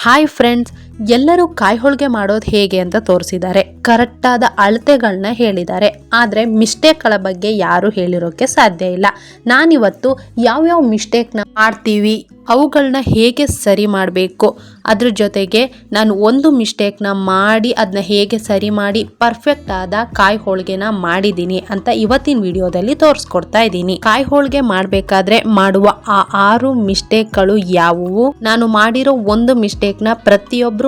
Hi friends, ಎಲ್ಲರೂ ಕಾಯಿ ಹೋಳಿಗೆ ಮಾಡೋದು ಹೇಗೆ ಅಂತ ತೋರಿಸಿದ್ದಾರೆ. ಕರೆಕ್ಟಾದ ಅಳತೆಗಳನ್ನ ಹೇಳಿದ್ದಾರೆ. ಆದರೆ ಮಿಸ್ಟೇಕ್ಗಳ ಬಗ್ಗೆ ಯಾರು ಹೇಳಿರೋಕ್ಕೆ ಸಾಧ್ಯ ಇಲ್ಲ. ನಾನಿವತ್ತು ಯಾವ್ಯಾವ ಮಿಸ್ಟೇಕ್ನ ಮಾಡ್ತೀವಿ, ಅವುಗಳನ್ನ ಹೇಗೆ ಸರಿ ಮಾಡಬೇಕು, ಅದ್ರ ಜೊತೆಗೆ ನಾನು ಒಂದು ಮಿಸ್ಟೇಕ್ನ ಮಾಡಿ ಅದನ್ನ ಹೇಗೆ ಸರಿ ಮಾಡಿ ಪರ್ಫೆಕ್ಟ್ ಆದ ಕಾಯಿ ಹೋಳಿಗೆನ ಮಾಡಿದ್ದೀನಿ ಅಂತ ಇವತ್ತಿನ ವಿಡಿಯೋದಲ್ಲಿ ತೋರಿಸ್ಕೊಡ್ತಾ ಇದ್ದೀನಿ. ಕಾಯಿ ಹೋಳಿಗೆ ಮಾಡಬೇಕಾದ್ರೆ ಮಾಡುವ ಆ 6 ಮಿಸ್ಟೇಕ್ಗಳು ಯಾವುವು, ನಾನು ಮಾಡಿರೋ ಒಂದು ಮಿಸ್ಟೇಕ್ನ ಪ್ರತಿಯೊಬ್ಬರು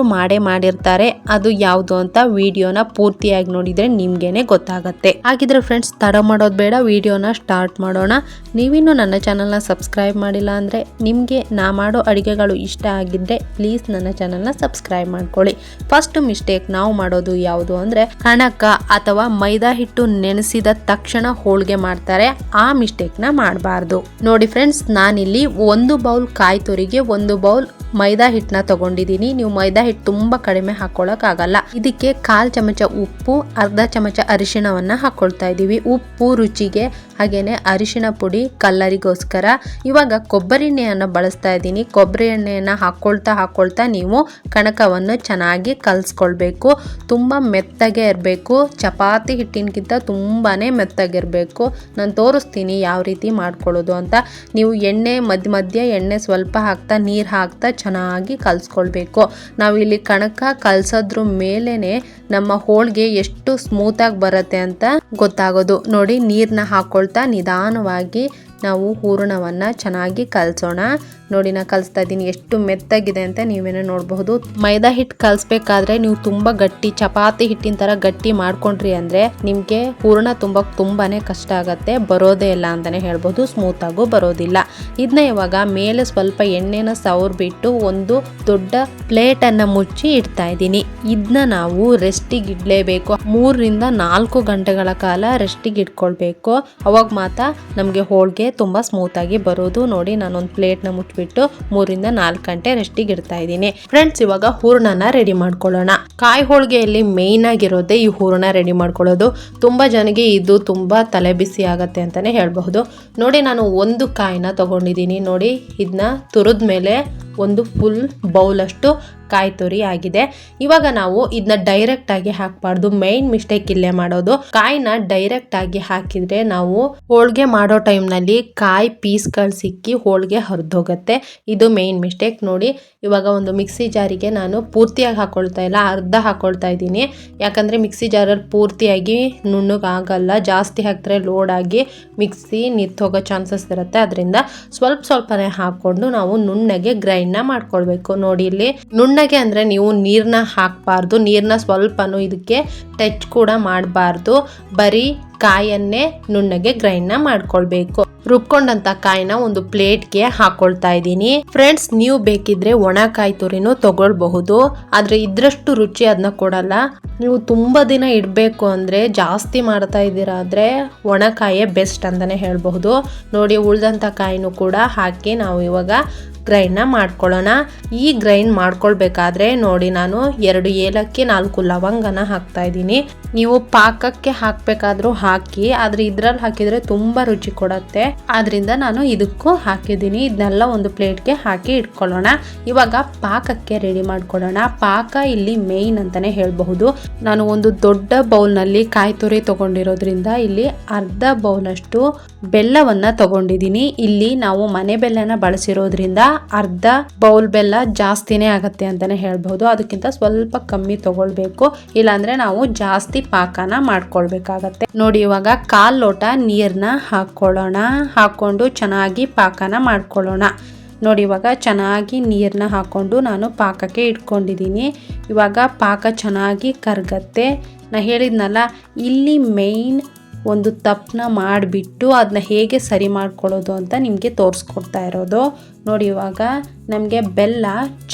ಮಾಡಿರ್ತಾರೆ, ಅದು ಯಾವುದು ಅಂತ ವಿಡಿಯೋನ ಪೂರ್ತಿಯಾಗಿ ನೋಡಿದ್ರೆ ನಿಮ್ಗೇನೆ ಗೊತ್ತಾಗತ್ತೆ. ಹಾಗಿದ್ರೆ ಫ್ರೆಂಡ್ಸ್, ತಡ ಮಾಡೋದು ಬೇಡ, ವಿಡಿಯೋನ ಸ್ಟಾರ್ಟ್ ಮಾಡೋಣ. ನೀವಿನ್ನು ನನ್ನ ಚಾನಲ್ನ ಸಬ್ಸ್ಕ್ರೈಬ್ ಮಾಡಿಲ್ಲ ಅಂದರೆ, ನಿಮಗೆ ನಾ ಮಾಡೋ ಅಡುಗೆಗಳು ಇಷ್ಟ ಆಗಿದ್ರೆ ಪ್ಲೀಸ್ ನನ್ನ ಚಾನಲ್ನ ಸಬ್ಸ್ಕ್ರೈಬ್ ಮಾಡ್ಕೊಳ್ಳಿ. ಫಸ್ಟ್ ಮಿಸ್ಟೇಕ್ ನಾವು ಮಾಡೋದು ಯಾವುದು ಅಂದರೆ, ಕಣಕ ಅಥವಾ ಮೈದಾ ಹಿಟ್ಟು ನೆನೆಸಿದ ತಕ್ಷಣ ಹೋಳಿಗೆ ಮಾಡ್ತಾರೆ. ಆ ಮಿಸ್ಟೇಕ್ನ ಮಾಡಬಾರ್ದು. ನೋಡಿ ಫ್ರೆಂಡ್ಸ್, ನಾನಿಲ್ಲಿ 1 ಬೌಲ್ ಕಾಯಿ ತುರಿಗೆ 1 ಬೌಲ್ ಮೈದಾ ಹಿಟ್ಟನ್ನ ತಗೊಂಡಿದ್ದೀನಿ. ನೀವು ಮೈದಾ ಹಿಟ್ಟು ತುಂಬಾ ಕಡಿಮೆ ಹಾಕೊಳ್ಳಕ್ ಆಗಲ್ಲ. ಇದಕ್ಕೆ 1/4 ಚಮಚ ಉಪ್ಪು, ಅರ್ಧ ಚಮಚ ಅರಿಶಿಣವನ್ನ ಹಾಕೊಳ್ತಾ ಇದೀವಿ. ಉಪ್ಪು ರುಚಿಗೆ, ಹಾಗೇನೆ ಅರಿಶಿಣ ಪುಡಿ ಕಲ್ಲರಿಗೋಸ್ಕರ. ಇವಾಗ ಕೊಬ್ಬರಿ ಎಣ್ಣೆಯನ್ನು ಬಳಸ್ತಾ ಇದ್ದೀನಿ. ಕೊಬ್ಬರಿ ಎಣ್ಣೆಯನ್ನು ಹಾಕೊಳ್ತಾ ನೀವು ಕಣಕವನ್ನು ಚೆನ್ನಾಗಿ ಕಲಸ್ಕೊಳ್ಬೇಕು. ತುಂಬಾ ಮೆತ್ತಗೆ ಇರಬೇಕು. ಚಪಾತಿ ಹಿಟ್ಟಿನಗಿಂತ ತುಂಬಾನೇ ಮೆತ್ತಗಿರಬೇಕು. ನಾನು ತೋರಿಸ್ತೀನಿ ಯಾವ ರೀತಿ ಮಾಡ್ಕೊಳ್ಳೋದು ಅಂತ. ನೀವು ಎಣ್ಣೆ ಮಧ್ಯ ಎಣ್ಣೆ ಸ್ವಲ್ಪ ಹಾಕ್ತಾ, ನೀರು ಹಾಕ್ತಾ ಚೆನ್ನಾಗಿ ಕಲಸ್ಕೊಳ್ಬೇಕು. ನಾವು ಇಲ್ಲಿ ಕಣಕ ಕಲಸೋದ್ರ ಮೇಲೇನೆ ನಮ್ಮ ಹೋಳಿಗೆ ಎಷ್ಟು ಸ್ಮೂತಾಗಿ ಬರುತ್ತೆ ಅಂತ ಗೊತ್ತಾಗೋದು. ನೋಡಿ, ನೀರನ್ನ ಹಾಕೊಳ್ತಾ ನಿಧಾನವಾಗಿ ನಾವು ಹೂರಣವನ್ನ ಚೆನ್ನಾಗಿ ಕಲಸೋಣ. ನೋಡಿ, ನಾ ಕಲಿಸ್ತಾ ಇದ್ದೀನಿ. ಎಷ್ಟು ಮೆತ್ತಗಿದೆ ಅಂತ ನೀವೇನೋ ನೋಡಬಹುದು. ಮೈದಾ ಹಿಟ್ಟು ಕಲಿಸ್ಬೇಕಾದ್ರೆ ನೀವು ತುಂಬಾ ಗಟ್ಟಿ, ಚಪಾತಿ ಹಿಟ್ಟಿನ ತರ ಗಟ್ಟಿ ಮಾಡ್ಕೊಂಡ್ರಿ ಅಂದ್ರೆ ನಿಮ್ಗೆ ಹೂರಣ ತುಂಬಾನೇ ಕಷ್ಟ ಆಗತ್ತೆ. ಬರೋದೇ ಇಲ್ಲ ಅಂತಾನೆ ಹೇಳ್ಬಹುದು. ಸ್ಮೂತ್ ಆಗು ಬರೋದಿಲ್ಲ. ಇದನ್ನ ಇವಾಗ ಮೇಲೆ ಸ್ವಲ್ಪ ಎಣ್ಣೆನ ಸವರ್ಬಿಟ್ಟು ಒಂದು ದೊಡ್ಡ ಪ್ಲೇಟ್ ಅನ್ನ ಮುಚ್ಚಿ ಇಡ್ತಾ ಇದ್ದೀನಿ. ಇದನ್ನ ನಾವು ರೆಸ್ಟಿಗೆ ಇಡ್ಲೇಬೇಕು. 3 ರಿಂದ 4 ಗಂಟೆಗಳ ಕಾಲ ರೆಸ್ಟಿಗೆ ಇಟ್ಕೊಳ್ಬೇಕು. ಅವಾಗ ಮಾತ್ರ ನಮ್ಗೆ ಹೋಳಿಗೆ ತುಂಬಾ ಸ್ಮೂತ್ ಆಗಿ ಬರೋದು. ನೋಡಿ, ನಾನೊಂದು ಪ್ಲೇಟ್ ನ ಮುಚ್ಚಿಬಿಟ್ಟು 3 ರಿಂದ 4 ಗಂಟೆ ರೆಸ್ಟಿಗೆ ಇಡ್ತಾ ಇದ್ದೀನಿ. ಫ್ರೆಂಡ್ಸ್, ಇವಾಗ ಹೂರಣನ ರೆಡಿ ಮಾಡ್ಕೊಳ್ಳೋಣ. ಕಾಯಿ ಹೋಳಿಗೆಯಲ್ಲಿ ಮೇನ್ ಆಗಿರೋದೇ ಈ ಹೂರಣ ರೆಡಿ ಮಾಡ್ಕೊಳ್ಳೋದು. ತುಂಬಾ ಜನಕ್ಕೆ ಇದು ತುಂಬಾ ತಲೆ ಬಿಸಿ ಆಗತ್ತೆ ಅಂತಾನೆ ಹೇಳ್ಬಹುದು. ನೋಡಿ, ನಾನು ಒಂದು ಕಾಯಿನ ತಗೊಂಡಿದ್ದೀನಿ. ನೋಡಿ, ಇದನ್ನ ತುರಿದ ಮೇಲೆ ಒಂದು ಫುಲ್ ಬೌಲ್ ಅಷ್ಟು ಕಾಯಿ ತುರಿ ಆಗಿದೆ. ಇವಾಗ ನಾವು ಇದನ್ನ ಡೈರೆಕ್ಟ್ ಆಗಿ ಹಾಕಬಾರ್ದು. ಮೈನ್ ಮಿಸ್ಟೇಕ್ ಇಲ್ಲೇ ಮಾಡೋದು. ಕಾಯಿನ ಡೈರೆಕ್ಟ್ ಆಗಿ ಹಾಕಿದ್ರೆ ನಾವು ಹೋಳಿಗೆ ಮಾಡೋ ಟೈಮ್ ನಲ್ಲಿ ಕಾಯಿ ಪೀಸ್ಗಳು ಸಿಕ್ಕಿ ಹೋಳಿಗೆ ಹರಿದೋಗತ್ತೆ. ಇದು ಮೈನ್ ಮಿಸ್ಟೇಕ್. ನೋಡಿ, ಇವಾಗ ಒಂದು ಮಿಕ್ಸಿ ಜಾರಿಗೆ ನಾನು ಪೂರ್ತಿಯಾಗಿ ಹಾಕೊಳ್ತಾ ಇಲ್ಲ, ಅರ್ಧ ಹಾಕೊಳ್ತಾ ಇದ್ದೀನಿ. ಯಾಕಂದ್ರೆ ಮಿಕ್ಸಿ ಜಾರಲ್ಲಿ ಪೂರ್ತಿಯಾಗಿ ನುಣ್ಣಗಾಗಲ್ಲ. ಜಾಸ್ತಿ ಹಾಕಿದ್ರೆ ಲೋಡ್ ಆಗಿ ಮಿಕ್ಸಿ ನಿಂತೋಗೋ ಚಾನ್ಸಸ್ ಇರುತ್ತೆ. ಅದರಿಂದ ಸ್ವಲ್ಪನೇ ಹಾಕೊಂಡು ನಾವು ನುಣ್ಣಗೆ ಗ್ರೈಂಡ್ ನ ಮಾಡ್ಕೊಳ್ಬೇಕು. ನೋಡಿ, ಇಲ್ಲಿ ನುಣ್ಣಗೆ ಅಂದ್ರೆ ನೀವು ನೀರ್ನ ಹಾಕಬಾರ್ದು. ನೀರ್ನ ಸ್ವಲ್ಪನೂ ಇದಕ್ಕೆ ಟಚ್ ಕೂಡ ಮಾಡಬಾರ್ದು. ಬರೀ ಕಾಯನ್ನೇ ನುಣ್ಣಗೆ ಗ್ರೈಂಡ್ ನ ಮಾಡ್ಕೊಳ್ಬೇಕು. ರುಬ್ಕೊಂಡಂತ ಕಾಯಿನ ಒಂದು ಪ್ಲೇಟ್ಗೆ ಹಾಕೊಳ್ತಾ ಇದ್ದೀನಿ. ಫ್ರೆಂಡ್ಸ್, ನೀವು ಬೇಕಿದ್ರೆ ಒಣ ಕಾಯಿ ತುರಿನೂ ತಗೊಳ್ಬಹುದು. ಆದ್ರೆ ಇದ್ರಷ್ಟು ರುಚಿ ಅದನ್ನ ಕೊಡಲ್ಲ. ನೀವು ತುಂಬಾ ದಿನ ಇಡಬೇಕು ಅಂದ್ರೆ, ಜಾಸ್ತಿ ಮಾಡ್ತಾ ಇದ್ದೀರಾ ಆದ್ರೆ ಒಣಕಾಯೇ ಬೆಸ್ಟ್ ಅಂತಾನೆ ಹೇಳ್ಬಹುದು. ನೋಡಿ, ಉಳ್ದಂತ ಕಾಯಿನೂ ಕೂಡ ಹಾಕಿ ನಾವು ಇವಾಗ ಗ್ರೈಂಡ್ ನ ಮಾಡ್ಕೊಳ್ಳೋಣ. ಈ ಗ್ರೈಂಡ್ ಮಾಡ್ಕೊಳ್ಬೇಕಾದ್ರೆ ನೋಡಿ, ನಾನು 2 ಏಲಕ್ಕಿ 4 ಲವಂಗನ ಹಾಕ್ತಾ ಇದ್ದೀನಿ. ನೀವು ಪಾಕಕ್ಕೆ ಹಾಕ್ಬೇಕಾದ್ರೂ ಹಾಕಿ, ಆದ್ರೆ ಇದ್ರಲ್ಲಿ ಹಾಕಿದ್ರೆ ತುಂಬಾ ರುಚಿ ಕೊಡತ್ತೆ. ಆದ್ರಿಂದ ನಾನು ಇದಕ್ಕೂ ಹಾಕಿದ್ದೀನಿ. ಇದನ್ನೆಲ್ಲ ಒಂದು ಪ್ಲೇಟ್ಗೆ ಹಾಕಿ ಇಟ್ಕೊಳ್ಳೋಣ. ಇವಾಗ ಪಾಕಕ್ಕೆ ರೆಡಿ ಮಾಡ್ಕೊಳ್ಳೋಣ. ಪಾಕ ಇಲ್ಲಿ ಮೇನ್ ಅಂತಾನೆ ಹೇಳ್ಬಹುದು. ನಾನು ಒಂದು ದೊಡ್ಡ ಬೌಲ್ ನಲ್ಲಿ ಕಾಯಿ ತುರಿ ತಗೊಂಡಿರೋದ್ರಿಂದ ಇಲ್ಲಿ ಅರ್ಧ ಬೌಲ್ ಅಷ್ಟು ಬೆಲ್ಲವನ್ನ ತಗೊಂಡಿದ್ದೀನಿ. ಇಲ್ಲಿ ನಾವು ಮನೆ ಬೆಲ್ಲನ ಬಳಸಿರೋದ್ರಿಂದ ಅರ್ಧ ಬೌಲ್ ಬೆಲ್ಲ ಜಾಸ್ತಿನೇ ಆಗತ್ತೆ ಅಂತಾನೆ ಹೇಳ್ಬಹುದು. ಅದಕ್ಕಿಂತ ಸ್ವಲ್ಪ ಕಮ್ಮಿ ತಗೊಳ್ಬೇಕು, ಇಲ್ಲಾಂದ್ರೆ ನಾವು ಜಾಸ್ತಿ ಪಾಕನ ಮಾಡ್ಕೊಳ್ಬೇಕಾಗತ್ತೆ. ನೋಡಿ, ಇವಾಗ 1/4 ಲೋಟ ನೀರ್ನ ಹಾಕೊಳ್ಳೋಣ. ಹಾಕೊಂಡು ಚೆನ್ನಾಗಿ ಪಾಕನ ಮಾಡ್ಕೊಳ್ಳೋಣ. ನೋಡಿ, ಇವಾಗ ಚೆನ್ನಾಗಿ ನೀರನ್ನ ಹಾಕೊಂಡು ನಾನು ಪಾಕಕ್ಕೆ ಇಟ್ಕೊಂಡಿದ್ದೀನಿ. ಇವಾಗ ಪಾಕ ಚೆನ್ನಾಗಿ ಕರಗತ್ತೆ. ನಾ ಹೇಳಿದ್ನಲ್ಲ, ಇಲ್ಲಿ ಮೇಯ್ನ್ ಒಂದು ತಪ್ಪನ್ನ ಮಾಡಿಬಿಟ್ಟು ಅದನ್ನ ಹೇಗೆ ಸರಿ ಮಾಡ್ಕೊಳ್ಳೋದು ಅಂತ ನಿಮಗೆ ತೋರಿಸ್ಕೊಡ್ತಾ ಇರೋದು. ನೋಡಿ, ಇವಾಗ ನಮಗೆ ಬೆಲ್ಲ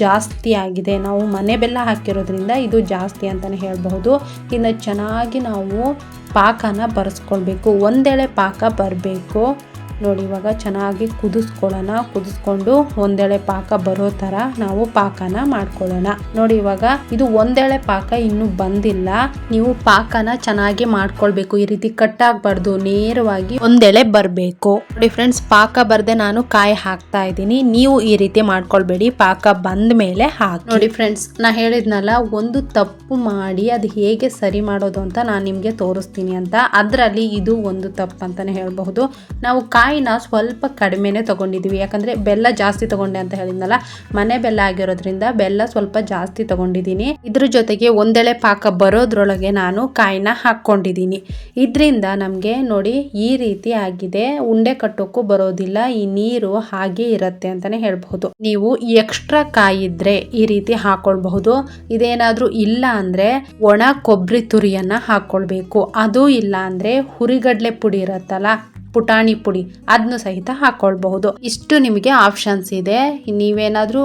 ಜಾಸ್ತಿ ಆಗಿದೆ. ನಾವು ಮನೆ ಬೆಲ್ಲ ಹಾಕಿರೋದ್ರಿಂದ ಇದು ಜಾಸ್ತಿ ಅಂತಲೇ ಹೇಳ್ಬಹುದು. ಇನ್ನು ಚೆನ್ನಾಗಿ ನಾವು ಪಾಕನ ಬರೆಸ್ಕೊಳ್ಬೇಕು. ಒಂದೆಳೆ ಪಾಕ ಬರಬೇಕು. ನೋಡಿ ಇವಾಗ ಚೆನ್ನಾಗಿ ಕುದಿಸ್ಕೊಳ್ಳೋಣ. ಕುದಿಸ್ಕೊಂಡು ಒಂದೆಳೆ ಪಾಕ ಬರೋ ತರ ನಾವು ಪಾಕನ ಮಾಡ್ಕೊಳ್ಳೋಣ. ನೋಡಿ ಇವಾಗ ಇದು ಒಂದೆಳೆ ಪಾಕ ಇನ್ನು ಬಂದಿಲ್ಲ. ನೀವು ಪಾಕನ ಚೆನ್ನಾಗಿ ಮಾಡ್ಕೊಳ್ಬೇಕು. ಈ ರೀತಿ ಕಟ್ ಆಗ್ಬಾರ್ದು, ನೇರವಾಗಿ ಒಂದೆಳೆ ಬರ್ಬೇಕು. ನೋಡಿ ಫ್ರೆಂಡ್ಸ್, ಪಾಕ ಬರ್ದೆ ನಾನು ಕಾಯಿ ಹಾಕ್ತಾ ಇದ್ದೀನಿ. ನೀವು ಈ ರೀತಿ ಮಾಡ್ಕೊಳ್ಬೇಡಿ, ಪಾಕ ಬಂದ ಮೇಲೆ ಹಾಕಿ. ನೋಡಿ ಫ್ರೆಂಡ್ಸ್, ನಾ ಹೇಳಿದ್ನಲ್ಲ ಒಂದು ತಪ್ಪು ಮಾಡಿ ಅದು ಹೇಗೆ ಸರಿ ಮಾಡೋದು ಅಂತ ನಾನು ನಿಮ್ಗೆ ತೋರಿಸ್ತೀನಿ ಅಂತ. ಅದರಲ್ಲಿ ಇದು ಒಂದು ತಪ್ಪು ಅಂತಾನೆ ಹೇಳ್ಬಹುದು. ನಾವು ಕಾಯಿನ ಸ್ವಲ್ಪ ಕಡಿಮೆನೆ ತಗೊಂಡಿದೀವಿ, ಯಾಕಂದ್ರೆ ಬೆಲ್ಲ ಜಾಸ್ತಿ ತಗೊಂಡೆ ಅಂತ ಹೇಳಿದ್ನಲ್ಲ. ಮನೆ ಬೆಲ್ಲ ಆಗಿರೋದ್ರಿಂದ ಬೆಲ್ಲ ಸ್ವಲ್ಪ ಜಾಸ್ತಿ ತಗೊಂಡಿದ್ದೀನಿ. ಇದ್ರ ಜೊತೆಗೆ ಒಂದೆಳೆ ಪಾಕ ಬರೋದ್ರೊಳಗೆ ನಾನು ಕಾಯಿನ ಹಾಕೊಂಡಿದ್ದೀನಿ. ಇದರಿಂದ ನಮ್ಗೆ ನೋಡಿ ಈ ರೀತಿ ಆಗಿದೆ. ಉಂಡೆ ಕಟ್ಟೋಕ್ಕೂ ಬರೋದಿಲ್ಲ, ಈ ನೀರು ಹಾಗೆ ಇರುತ್ತೆ ಅಂತಾನೆ ಹೇಳ್ಬಹುದು. ನೀವು ಎಕ್ಸ್ಟ್ರಾ ಕಾಯಿ ಇದ್ರೆ ಈ ರೀತಿ ಹಾಕೊಳ್ಬಹುದು. ಇದೇನಾದ್ರೂ ಇಲ್ಲ ಅಂದ್ರೆ ಒಣ ಕೊಬ್ಬರಿ ತುರಿಯನ್ನ ಹಾಕೊಳ್ಬೇಕು. ಅದು ಇಲ್ಲ ಅಂದ್ರೆ ಹುರಿಗಡ್ಲೆ ಪುಡಿ ಇರತ್ತಲ್ಲ, ಪುಟಾಣಿ ಪುಡಿ, ಅದನ್ನು ಸಹಿತ ಹಾಕೊಳ್ಬಹುದು. ಇಷ್ಟು ನಿಮಗೆ ಆಪ್ಷನ್ಸ್ ಇದೆ. ನೀವೇನಾದ್ರೂ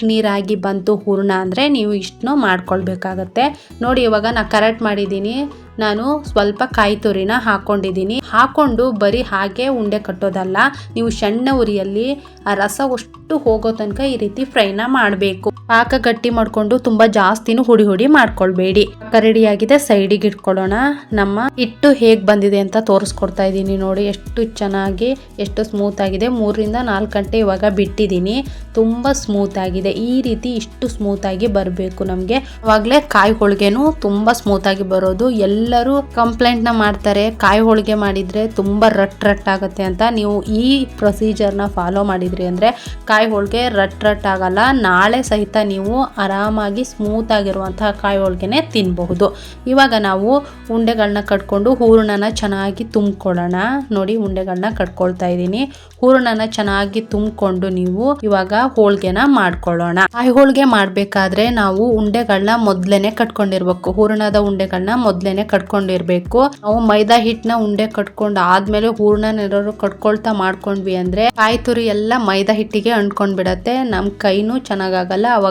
ನೀರಾಗಿ ಬಂತು ಹೂರ್ಣ ಅಂದ್ರೆ ನೀವು ಇಷ್ಟನ್ನು ಮಾಡ್ಕೊಳ್ಬೇಕಾಗತ್ತೆ. ನೋಡಿ ಇವಾಗ ನಾ ಕರೆಕ್ಟ್ ಮಾಡಿದ್ದೀನಿ. ನಾನು ಸ್ವಲ್ಪ ಕಾಯಿ ತುರಿನ ಹಾಕೊಂಡಿದ್ದೀನಿ. ಹಾಕೊಂಡು ಬರೀ ಹಾಗೆ ಉಂಡೆ ಕಟ್ಟೋದಲ್ಲ, ನೀವು ಸಣ್ಣ ಉರಿಯಲ್ಲಿ ಆ ರಸ ಅಷ್ಟು ಹೋಗೋ ತನಕ ಈ ರೀತಿ ಫ್ರೈನ ಮಾಡಬೇಕು. ಪಾಕ ಗಟ್ಟಿ ಮಾಡ್ಕೊಂಡು ತುಂಬಾ ಜಾಸ್ತಿನೂ ಹುಡಿ ಮಾಡ್ಕೊಳ್ಬೇಡಿ. ರೆಡಿಯಾಗಿದೆ, ಸೈಡಿಗೆ ಇಟ್ಕೊಳ್ಳೋಣ. ನಮ್ಮ ಹಿಟ್ಟು ಹೇಗ್ ಬಂದಿದೆ ಅಂತ ತೋರಿಸ್ಕೊಡ್ತಾ ಇದ್ದೀನಿ. ನೋಡಿ ಎಷ್ಟು ಚೆನ್ನಾಗಿ, ಎಷ್ಟು ಸ್ಮೂತ್ ಆಗಿದೆ. 3 ರಿಂದ 4 ಗಂಟೆ ಇವಾಗ ಬಿಟ್ಟಿದ್ದೀನಿ. ತುಂಬಾ ಸ್ಮೂತ್ ಆಗಿದೆ. ಈ ರೀತಿ ಇಷ್ಟು ಸ್ಮೂತ್ ಆಗಿ ಬರಬೇಕು ನಮ್ಗೆ. ಅವಾಗ್ಲೇ ಕಾಯಿ ಹೋಳಿಗೆನು ತುಂಬಾ ಸ್ಮೂತ್ ಆಗಿ ಬರೋದು. ಎಲ್ಲರೂ ಕಂಪ್ಲೇಂಟ್ ನ ಮಾಡ್ತಾರೆ, ಕಾಯಿ ಹೋಳಿಗೆ ಮಾಡಿದ್ರೆ ತುಂಬಾ ರಟ್ ಆಗುತ್ತೆ ಅಂತ. ನೀವು ಈ ಪ್ರೊಸೀಜರ್ ನ ಫಾಲೋ ಮಾಡಿದ್ರಿ ಅಂದ್ರೆ ಕಾಯಿ ಹೋಳಿಗೆ ರಟ್ ಆಗಲ್ಲ. ನಾಳೆ ಸಹಿತ ನೀವು ಆರಾಮಾಗಿ ಸ್ಮೂತ್ ಆಗಿರುವಂತಹ ಕಾಯಿ ಹೋಳಿಗೆನೆ ತಿನ್ಬಹುದು. ಇವಾಗ ನಾವು ಉಂಡೆಗಳನ್ನ ಕಟ್ಕೊಂಡು ಹೂರಣನ ಚೆನ್ನಾಗಿ ತುಂಬಿಕೊಳ್ಳೋಣ. ನೋಡಿ ಉಂಡೆಗಳನ್ನ ಕಟ್ಕೊಳ್ತಾ ಇದ್ದೀನಿ. ಹೂರಣನ ಚೆನ್ನಾಗಿ ತುಂಬಿಕೊಂಡು ನೀವು ಇವಾಗ ಹೋಳಿಗೆನ ಮಾಡ್ಕೊಳ್ಳೋಣ. ಕಾಯಿ ಹೋಳಿಗೆ ಮಾಡ್ಬೇಕಾದ್ರೆ ನಾವು ಉಂಡೆಗಳನ್ನ ಮೊದ್ಲೇನೆ ಕಟ್ಕೊಂಡಿರ್ಬೇಕು. ಹೂರಣದ ಉಂಡೆಗಳನ್ನ ಮೊದ್ಲೇನೆ ಕಟ್ಕೊಂಡಿರ್ಬೇಕು. ನಾವು ಮೈದಾ ಹಿಟ್ಟನ ಉಂಡೆ ಕಟ್ಕೊಂಡು ಆದ್ಮೇಲೆ ಹೂರಣನೆಲ್ಲರೂ ಕಟ್ಕೊಳ್ತಾ ಮಾಡ್ಕೊಂಡ್ವಿ ಅಂದ್ರೆ ಕಾಯಿ ತುರಿ ಎಲ್ಲ ಮೈದಾ ಹಿಟ್ಟಿಗೆ ಅಂಟ್ಕೊಂಡ್ ಬಿಡತ್ತೆ. ನಮ್ ಕೈನೂ ಚೆನ್ನಾಗಾಗಲ್ಲ. ಅವಾಗ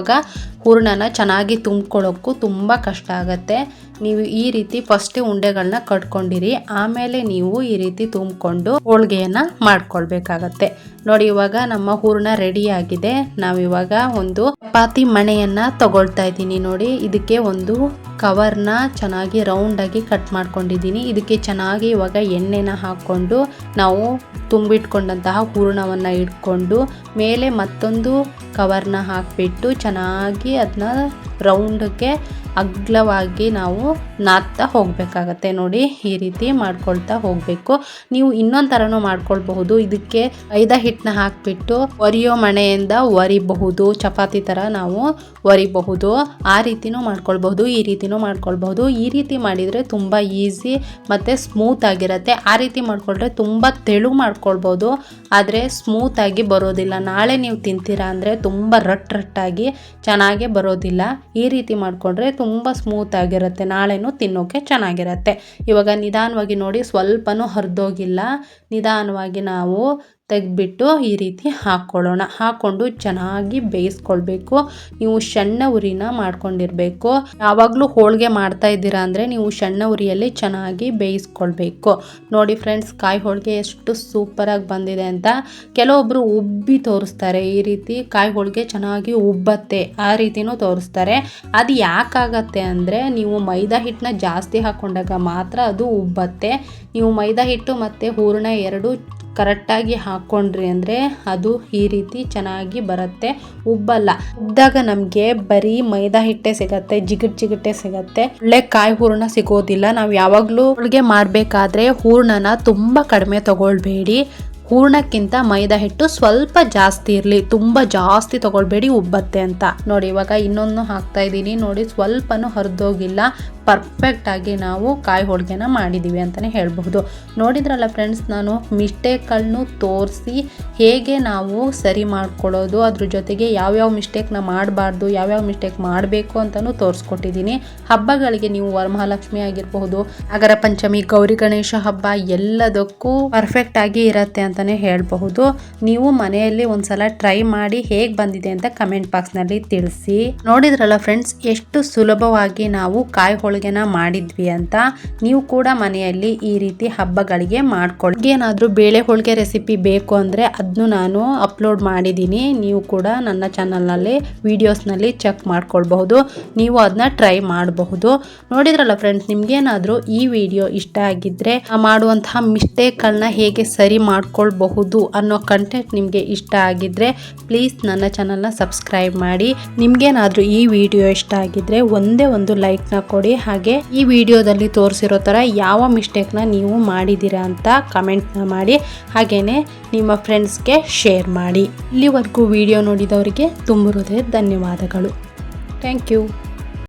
ಹೂರಣನ ಚೆನ್ನಾಗಿ ತುಂಬ್ಕೊಳ್ಳೋಕ್ಕೂ ತುಂಬಾ ಕಷ್ಟ ಆಗತ್ತೆ. ನೀವು ಈ ರೀತಿ ಫಸ್ಟ್ ಉಂಡೆಗಳನ್ನ ಕಟ್ಕೊಂಡಿರಿ, ಆಮೇಲೆ ನೀವು ಈ ರೀತಿ ತುಂಬಿಕೊಂಡು ಹೋಳಿಗೆಯನ್ನ ಮಾಡ್ಕೊಳ್ಬೇಕಾಗತ್ತೆ. ನೋಡಿ ಇವಾಗ ನಮ್ಮ ಹೂರಣ ರೆಡಿ ಆಗಿದೆ. ನಾವಿವಾಗ ಒಂದು ಚಪಾತಿ ಮಣೆಯನ್ನ ತಗೊಳ್ತಾ ಇದ್ದೀನಿ. ನೋಡಿ ಇದಕ್ಕೆ ಒಂದು ಕವರ್ನ ಚೆನ್ನಾಗಿ ರೌಂಡ್ ಆಗಿ ಕಟ್ ಮಾಡ್ಕೊಂಡಿದ್ದೀನಿ. ಇದಕ್ಕೆ ಚೆನ್ನಾಗಿ ಇವಾಗ ಎಣ್ಣೆನ ಹಾಕೊಂಡು ನಾವು ತುಂಬಿಟ್ಕೊಂಡಂತಹ ಹೂರಣವನ್ನ ಇಟ್ಕೊಂಡು ಮೇಲೆ ಮತ್ತೊಂದು ಕವರ್ನ ಹಾಕ್ಬಿಟ್ಟು ಚೆನ್ನಾಗಿ ಅದನ್ನ ರೌಂಡ್ಗೆ ಅಗ್ಲವಾಗಿ ನಾವು ನಾದ್ತಾ ಹೋಗ್ಬೇಕಾಗತ್ತೆ. ನೋಡಿ ಈ ರೀತಿ ಮಾಡ್ಕೊಳ್ತಾ ಹೋಗ್ಬೇಕು. ನೀವು ಇನ್ನೊಂದ್ ತರನೂ ಮಾಡ್ಕೊಳ್ಬಹುದು. ಇದಕ್ಕೆ ಮೈದಾ ಹಿಟ್ಟನ್ನ ಹಾಕ್ಬಿಟ್ಟು ಒರಿಯೋ ಮಣೆಯಿಂದ ಒರಿಬಹುದು. ಚಪಾತಿ ತರ ನಾವು ಒರಿಬಹುದು. ಆ ರೀತಿನೂ ಮಾಡ್ಕೊಳ್ಬಹುದು, ಈ ರೀತಿನೂ ಮಾಡ್ಕೊಳ್ಬಹುದು. ಈ ರೀತಿ ಮಾಡಿದ್ರೆ ತುಂಬಾ ಈಸಿ ಮತ್ತೆ ಸ್ಮೂತ್ ಆಗಿರತ್ತೆ. ಆ ರೀತಿ ಮಾಡ್ಕೊಂಡ್ರೆ ತುಂಬಾ ತೆಳು ಮಾಡ್ಕೊಳ್ಬಹುದು, ಆದ್ರೆ ಸ್ಮೂತ್ ಆಗಿ ಬರೋದಿಲ್ಲ. ನಾಳೆ ನೀವು ತಿಂತೀರಾ ಅಂದ್ರೆ ತುಂಬಾ ರಟ್ಟಾಗಿ ಚೆನ್ನಾಗಿ ಬರೋದಿಲ್ಲ. ಈ ರೀತಿ ಮಾಡ್ಕೊಂಡ್ರೆ ತುಂಬಾ ಸ್ಮೂತ್ ಆಗಿರುತ್ತೆ. ನಾಳೆನೂ ತಿನ್ನೋಕೆ ಚೆನ್ನಾಗಿರತ್ತೆ. ಇವಾಗ ನಿಧಾನವಾಗಿ ನೋಡಿ, ಸ್ವಲ್ಪನೂ ಹರಿದೋಗಿಲ್ಲ. ನಿಧಾನವಾಗಿ ನಾವು ತೆಗೆದ್ಬಿಟ್ಟು ಈ ರೀತಿ ಹಾಕ್ಕೊಳ್ಳೋಣ. ಹಾಕೊಂಡು ಚೆನ್ನಾಗಿ ಬೇಯಿಸ್ಕೊಳ್ಬೇಕು. ನೀವು ಸಣ್ಣ ಉರಿನ ಮಾಡ್ಕೊಂಡಿರ್ಬೇಕು. ಯಾವಾಗಲೂ ಹೋಳಿಗೆ ಮಾಡ್ತಾ ಇದ್ದೀರಾ ಅಂದರೆ ನೀವು ಸಣ್ಣ ಉರಿಯಲ್ಲಿ ಚೆನ್ನಾಗಿ ಬೇಯಿಸ್ಕೊಳ್ಬೇಕು. ನೋಡಿ ಫ್ರೆಂಡ್ಸ್, ಕಾಯಿ ಹೋಳಿಗೆ ಎಷ್ಟು ಸೂಪರಾಗಿ ಬಂದಿದೆ ಅಂತ. ಕೆಲವೊಬ್ಬರು ಉಬ್ಬಿ ತೋರಿಸ್ತಾರೆ. ಈ ರೀತಿ ಕಾಯಿ ಹೋಳಿಗೆ ಚೆನ್ನಾಗಿ ಉಬ್ಬತ್ತೆ, ಆ ರೀತಿನೂ ತೋರಿಸ್ತಾರೆ. ಅದು ಯಾಕಾಗತ್ತೆ ಅಂದರೆ ನೀವು ಮೈದಾ ಹಿಟ್ಟನ್ನ ಜಾಸ್ತಿ ಹಾಕೊಂಡಾಗ ಮಾತ್ರ ಅದು ಉಬ್ಬತ್ತೆ. ನೀವು ಮೈದಾ ಹಿಟ್ಟು ಮತ್ತು ಹೂರಣ ಎರಡು ಕರೆಕ್ಟಾಗಿ ಹಾಕ್ಕೊಂಡ್ರಿ ಅಂದರೆ ಅದು ಈ ರೀತಿ ಚೆನ್ನಾಗಿ ಬರುತ್ತೆ, ಉಬ್ಬಲ್ಲ. ಉಬ್ಬಿದಾಗ ನಮಗೆ ಬರೀ ಮೈದಾ ಹಿಟ್ಟೆ ಸಿಗತ್ತೆ, ಜಿಗಟೆ ಸಿಗತ್ತೆ. ಒಳ್ಳೆ ಕಾಯಿ ಹೂರಣ ಸಿಗೋದಿಲ್ಲ. ನಾವು ಯಾವಾಗಲೂ ಹೋಳಿಗೆ ಮಾಡಬೇಕಾದ್ರೆ ಹೂರಣನ ತುಂಬ ಕಡಿಮೆ ತಗೊಳ್ಬೇಡಿ. ಹೂರಣಕ್ಕಿಂತ ಮೈದಾ ಹಿಟ್ಟು ಸ್ವಲ್ಪ ಜಾಸ್ತಿ ಇರಲಿ, ತುಂಬ ಜಾಸ್ತಿ ತಗೊಳ್ಬೇಡಿ, ಉಬ್ಬತ್ತೆ ಅಂತ. ನೋಡಿ ಇವಾಗ ಇನ್ನೊಂದು ಹಾಕ್ತಾ ಇದ್ದೀನಿ. ನೋಡಿ ಸ್ವಲ್ಪನೂ ಹರಿದೋಗಿಲ್ಲ. ಪರ್ಫೆಕ್ಟ್ ಆಗಿ ನಾವು ಕಾಯಿ ಹೋಳಿಗೆನ ಮಾಡಿದ್ದೀವಿ ಅಂತಲೇ ಹೇಳಬಹುದು. ನೋಡಿದ್ರಲ್ಲ ಫ್ರೆಂಡ್ಸ್, ನಾನು ಮಿಸ್ಟೇಕ್ಗಳನ್ನು ತೋರಿಸಿ ಹೇಗೆ ನಾವು ಸರಿ ಮಾಡ್ಕೊಳ್ಳೋದು, ಅದ್ರ ಜೊತೆಗೆ ಯಾವ್ಯಾವ ಮಿಸ್ಟೇಕ್ನ ಮಾಡಬಾರ್ದು, ಯಾವ್ಯಾವ ಮಿಸ್ಟೇಕ್ ಮಾಡಬೇಕು ಅಂತಲೂ ತೋರಿಸ್ಕೊಟ್ಟಿದ್ದೀನಿ. ಹಬ್ಬಗಳಿಗೆ ನೀವು ವರಮಹಾಲಕ್ಷ್ಮಿ ಆಗಿರಬಹುದು, ನಾಗರ ಪಂಚಮಿ, ಗೌರಿ ಗಣೇಶ ಹಬ್ಬ ಎಲ್ಲದಕ್ಕೂ ಪರ್ಫೆಕ್ಟ್ ಆಗಿ ಇರತ್ತೆ ಅಂತಲೇ ಹೇಳಬಹುದು. ನೀವು ಮನೆಯಲ್ಲಿ ಒಂದ್ಸಲ ಟ್ರೈ ಮಾಡಿ ಹೇಗೆ ಬಂದಿದೆ ಅಂತ ಕಮೆಂಟ್ ಬಾಕ್ಸ್ನಲ್ಲಿ ತಿಳಿಸಿ. ನೋಡಿದ್ರಲ್ಲ ಫ್ರೆಂಡ್ಸ್, ಎಷ್ಟು ಸುಲಭವಾಗಿ ನಾವು ಕಾಯಿ ಹೋಳಿಗೆ ಹೋಳಿಗೆನ ಮಾಡಿದ್ವಿ ಅಂತ ನೀವು ಕೂಡ ಮನೆಯಲ್ಲಿ ಈ ರೀತಿ ಹಬ್ಬಗಳಿಗೆ ಮಾಡ್ಕೊಳ್ಳಿ. ಏನಾದರೂ ಬೇಳೆ ಹೋಳಿಗೆ ರೆಸಿಪಿ ಬೇಕು ಅಂದರೆ ಅದನ್ನು ನಾನು ಅಪ್ಲೋಡ್ ಮಾಡಿದ್ದೀನಿ. ನೀವು ಕೂಡ ನನ್ನ ಚಾನಲ್ನಲ್ಲಿ ವಿಡಿಯೋಸ್ನಲ್ಲಿ ಚೆಕ್ ಮಾಡ್ಕೊಳ್ಬಹುದು. ನೀವು ಅದನ್ನ ಟ್ರೈ ಮಾಡಬಹುದು. ನೋಡಿದ್ರಲ್ಲ ಫ್ರೆಂಡ್ಸ್, ನಿಮ್ಗೇನಾದರೂ ಈ ವಿಡಿಯೋ ಇಷ್ಟ ಆಗಿದ್ರೆ ಮಾಡುವಂತಹ ಮಿಸ್ಟೇಕ್ಗಳನ್ನ ಹೇಗೆ ಸರಿ ಮಾಡ್ಕೊಳ್ಬಹುದು ಅನ್ನೋ ಕಂಟೆಂಟ್ ನಿಮಗೆ ಇಷ್ಟ ಆಗಿದ್ರೆ ಪ್ಲೀಸ್ ನನ್ನ ಚಾನಲ್ನ ಸಬ್ಸ್ಕ್ರೈಬ್ ಮಾಡಿ. ನಿಮ್ಗೇನಾದರೂ ಈ ವಿಡಿಯೋ ಇಷ್ಟ ಆಗಿದ್ರೆ ಒಂದೇ ಒಂದು ಲೈಕ್ನ ಕೊಡಿ. ಹಾಗೆ ಈ ವಿಡಿಯೋದಲ್ಲಿ ತೋರಿಸಿರೋ ಥರ ಯಾವ ಮಿಸ್ಟೇಕ್ನ ನೀವು ಮಾಡಿದ್ದೀರಾ ಅಂತ ಕಮೆಂಟ್ನ ಮಾಡಿ. ಹಾಗೆಯೇ ನಿಮ್ಮ ಫ್ರೆಂಡ್ಸ್ಗೆ ಶೇರ್ ಮಾಡಿ. ಇಲ್ಲಿವರೆಗೂ ವಿಡಿಯೋ ನೋಡಿದವರಿಗೆ ತುಂಬ ಹೃದಯದ ಧನ್ಯವಾದಗಳು. Thank you.